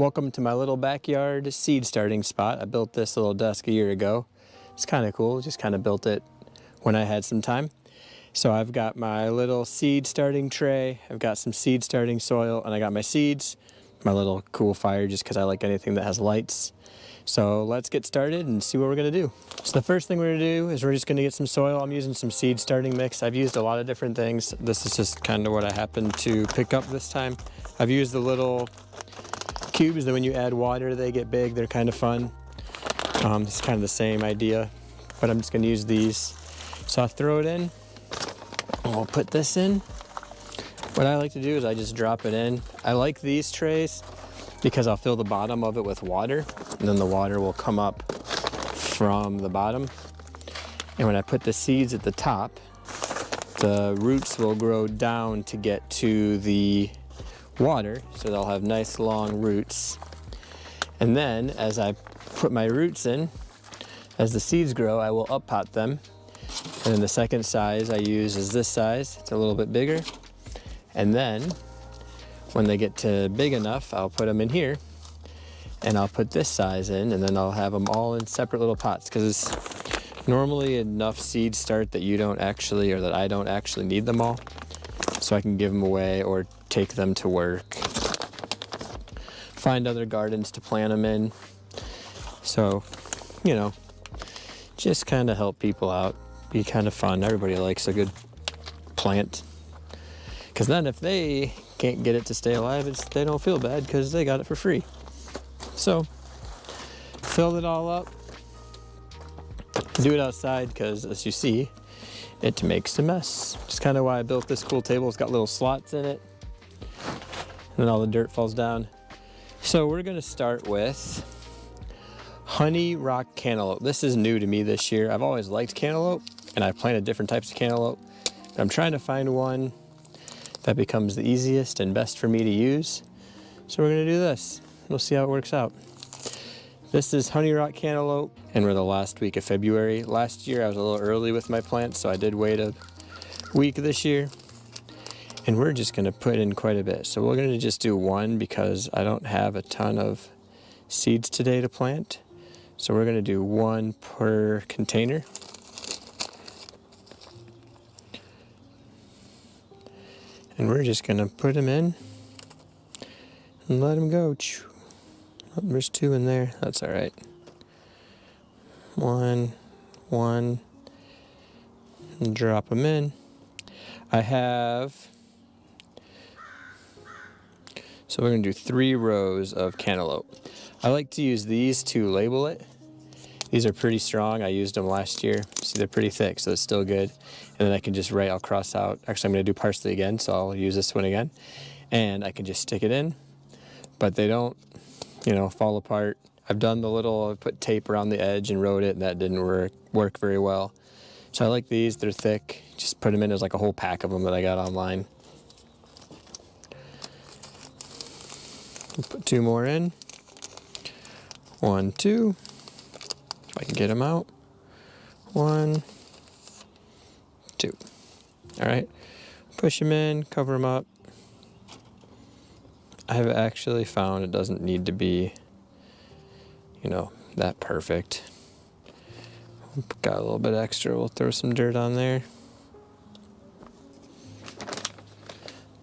Welcome to my little backyard seed starting spot. I built this little desk a year ago. It's kind of cool, just kind of built it when I had some time. So I've got my little seed starting tray, I've got some seed starting soil, and I got my seeds, my little cool fire just because I like anything that has lights. So let's get started and see what we're going to do. So the first thing we're going to do is we're just going to get some soil. I'm using some seed starting mix. I've used a lot of different things. This is just kind of what I happened to pick up this time. I've used the little cubes that when you add water they get big. They're kind of fun. It's kind of the same idea, but I'm just going to use these. So I'll throw it in and we'll put this in. What I like to do is I just drop it in. I like these trays because I'll fill the bottom of it with water and then the water will come up from the bottom. And when I put the seeds at the top, the roots will grow down to get to the water, so they'll have nice long roots. And then as I put my roots in, as the seeds grow, I will up pot them. And then the second size I use is this size. It's a little bit bigger. And then when they get to big enough, I'll put them in here and I'll put this size in, and then I'll have them all in separate little pots because normally enough seeds start that you don't actually, or that I don't actually need them all. So I can give them away or take them to work. Find other gardens to plant them in. So, you know, just kind of help people out. Be kind of fun. Everybody likes a good plant. Because then if they can't get it to stay alive, they don't feel bad because they got it for free. So, fill it all up. Do it outside because, as you see, it makes a mess. Just kind of why I built this cool table. It's got little slots in it. And then all the dirt falls down. So we're going to start with honey rock cantaloupe. This is new to me this year. I've always liked cantaloupe, and I've planted different types of cantaloupe. But I'm trying to find one that becomes the easiest and best for me to use. So we're going to do this. We'll see how it works out. This is honey rock cantaloupe, and we're the last week of February. Last year I was a little early with my plants, so I did wait a week this year. And we're just going to put in quite a bit. So we're going to just do one because I don't have a ton of seeds today to plant. So we're going to do one per container. And we're just going to put them in and let them go. Oh, there's two in there. That's all right. One, and drop them in. So we're going to do 3 rows of cantaloupe. I like to use these to label it. These are pretty strong. I used them last year. See, they're pretty thick, so it's still good. And then I can just write, I'll cross out. Actually, I'm going to do parsley again, so I'll use this one again. And I can just stick it in, but they don't, you know, fall apart. I've done the little, I put tape around the edge and wrote it, and that didn't work very well. So I like these. They're thick. Just put them in. There's like a whole pack of them that I got online. Put 2 more in. 1, 2. If I can get them out. 1, 2. All right. Push them in, cover them up. I have actually found it doesn't need to be, you know, that perfect. Got a little bit extra. We'll throw some dirt on there.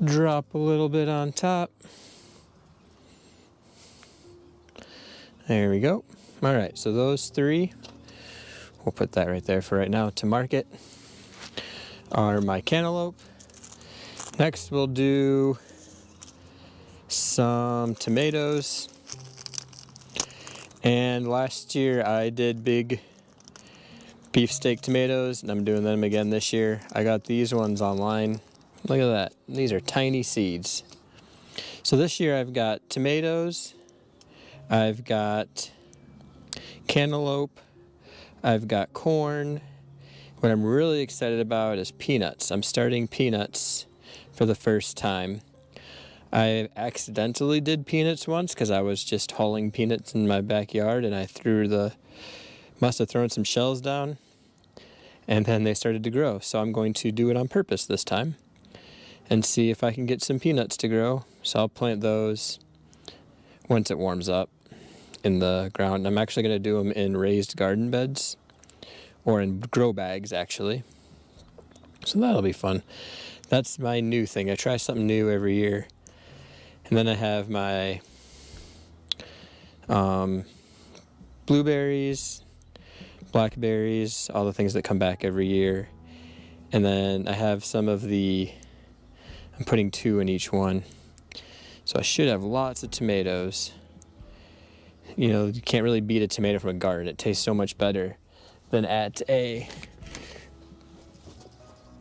Drop a little bit on top. There we go. All right, so those 3, we'll put that right there for right now to market, are my cantaloupe. Next we'll do some tomatoes. And last year I did big beefsteak tomatoes, and I'm doing them again this year. I got these ones online. Look at that. These are tiny seeds. So this year I've got tomatoes, I've got cantaloupe, I've got corn. What I'm really excited about is peanuts. I'm starting peanuts for the first time. I accidentally did peanuts once because I was just hauling peanuts in my backyard, and I must have thrown some shells down, and then they started to grow. So I'm going to do it on purpose this time and see if I can get some peanuts to grow. So I'll plant those once it warms up in the ground. I'm actually going to do them in raised garden beds or in grow bags, actually. So that'll be fun. That's my new thing. I try something new every year. And then I have my blueberries, blackberries, all the things that come back every year. And then I have some of I'm putting 2 in each one. So I should have lots of tomatoes. You know, you can't really beat a tomato from a garden. It tastes so much better than at a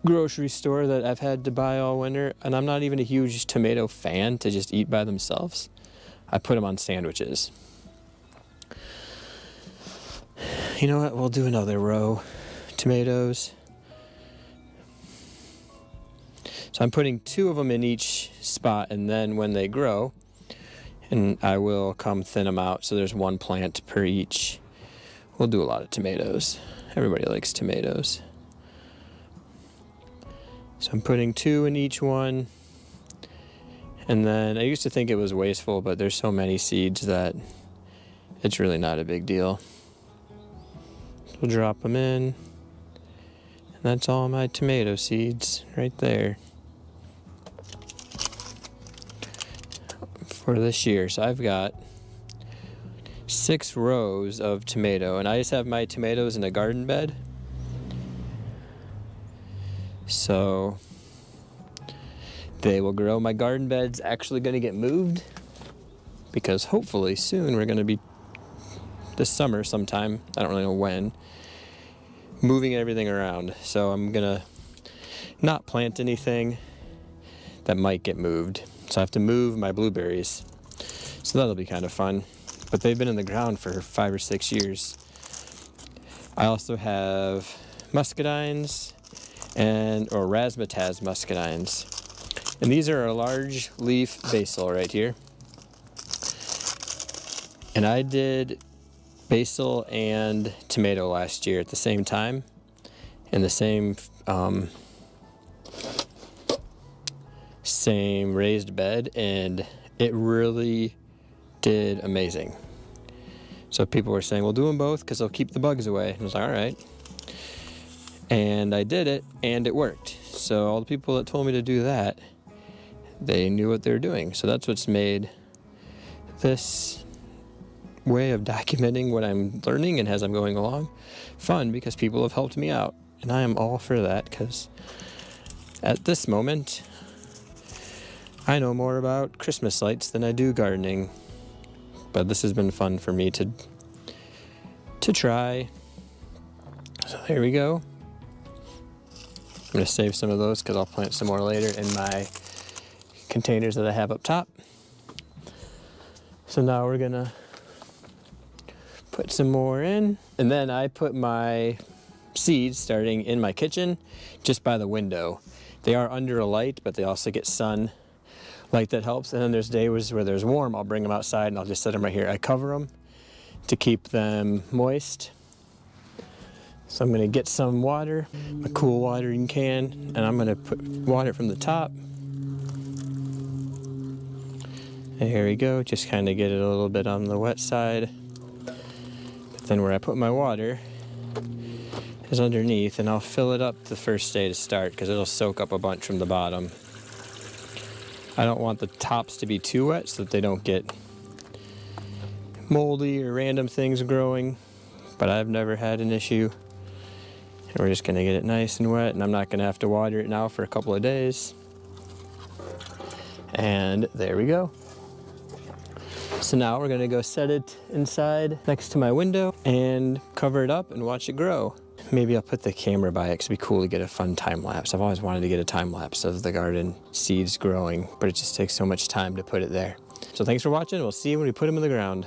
grocery store that I've had to buy all winter. And I'm not even a huge tomato fan to just eat by themselves. I put them on sandwiches. You know what? We'll do another row. Tomatoes. So I'm putting 2 of them in each spot, and then when they grow, and I will come thin them out so there's 1 plant per each. We'll do a lot of tomatoes. Everybody likes tomatoes. So I'm putting 2 in each one. And then I used to think it was wasteful, but there's so many seeds that it's really not a big deal. So we'll drop them in. And that's all my tomato seeds right there for this year. So I've got 6 rows of tomato, and I just have my tomatoes in a garden bed. So they will grow. My garden bed's actually going to get moved because hopefully soon we're going to be, this summer sometime, I don't really know when, moving everything around. So I'm going to not plant anything that might get moved. So I have to move my blueberries. So that'll be kind of fun. But they've been in the ground for 5 or 6 years. I also have muscadines or razzmatazz muscadines. And these are a large leaf basil right here. And I did basil and tomato last year at the same time in the same raised bed, and it really did amazing. So people were saying, well, do them both because they'll keep the bugs away. And I was like, all right. And I did it, and it worked. So all the people that told me to do that, they knew what they were doing. So that's what's made this way of documenting what I'm learning and as I'm going along fun, because people have helped me out. And I am all for that, because at this moment, I know more about Christmas lights than I do gardening. But this has been fun for me to try. So there we go. I'm going to save some of those because I'll plant some more later in my containers that I have up top. So now we're going to put some more in. And then I put my seeds starting in my kitchen just by the window. They are under a light, but they also get sun light that helps. And then there's days where there's warm, I'll bring them outside and I'll just set them right here. I cover them to keep them moist. So I'm going to get some water, a cool watering can, and I'm going to put water from the top. There we go, just kind of get it a little bit on the wet side. But then where I put my water is underneath, and I'll fill it up the first day to start because it'll soak up a bunch from the bottom. I don't want the tops to be too wet so that they don't get moldy or random things growing, but I've never had an issue. And we're just going to get it nice and wet, and I'm not going to have to water it now for a couple of days. And there we go. So now we're going to go set it inside next to my window and cover it up and watch it grow. Maybe I'll put the camera by it because it'd be cool to get a fun time lapse. I've always wanted to get a time lapse of the garden seeds growing, but it just takes so much time to put it there. So thanks for watching. We'll see you when we put them in the ground.